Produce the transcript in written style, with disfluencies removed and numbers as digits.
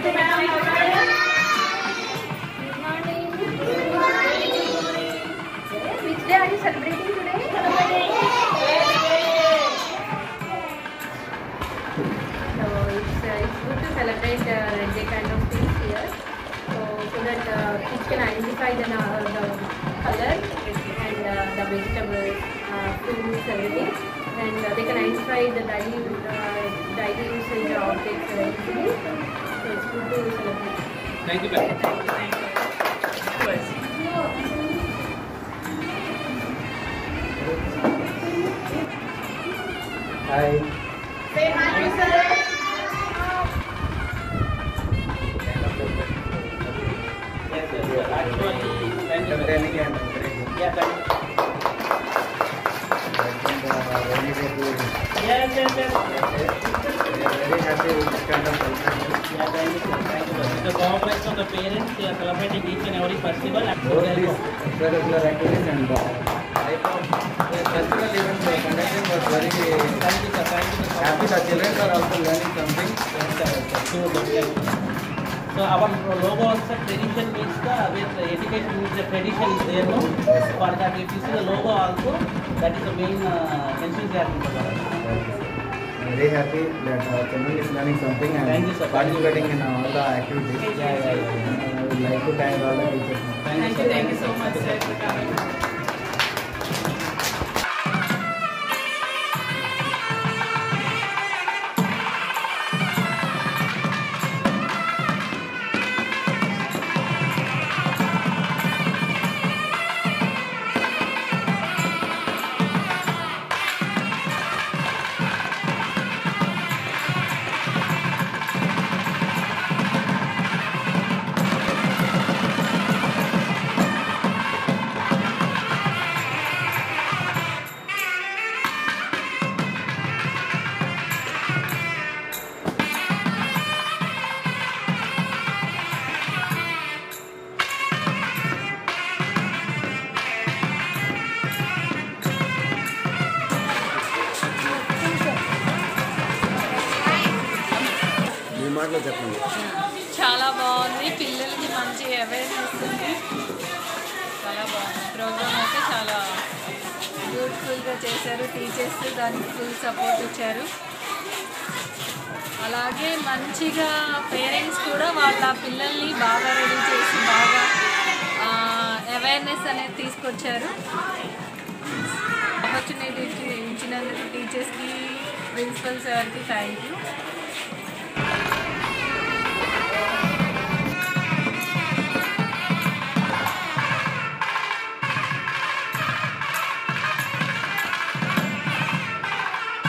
Which day are you celebrating today? So it's good to celebrate Red Day kind of things here. So that kids can identify the color and the vegetables, fruits, everything, and they can identify the daily usage objects easily. So it's good to celebrate. Thank you, ma'am. Hi. Say hi, sir. Yes, sir. Actually, thank you. Yeah, thank you. Yes, yes, yes. We are very happy with this kind of celebration. Yeah, thank you, sir. Thank you, sir. The cooperation of the parents, they are celebrating each and every festival. Both these extracurricular activities and type of festival events conducting was very Thank you, sir. Thank you, sir. happy. The children are also learning something. Yes, sir. Yes, sir. Sure, sir. So our logo also tradition means with education means the tradition is there, no? For that, if you see the logo also, that is the main enthusiasm for us. Very happy that children is learning something and Thank you, sir. participating in all the activities. Yeah. I would like to thank all the teachers. Thank you so much, sir, for coming. చెప్పండి. చాలా బాగుంది, పిల్లలకి మంచి awareness ఉంది. చాలా బాగుంది programme అయితే, చాలా బ్యూటిఫుల్గా చేశారు. టీచర్స్ దానికి ఫుల్ సపోర్ట్ ఇచ్చారు. అలాగే మంచిగా పేరెంట్స్ కూడా వాళ్ళ పిల్లల్ని బాగా రెడీ చేసి బాగా అవేర్నెస్ అనేది తీసుకొచ్చారు. ఆపర్చునిటీ ఇచ్చినందుకు టీచర్స్కి, ప్రిన్సిపల్ సార్కి థ్యాంక్ యూ.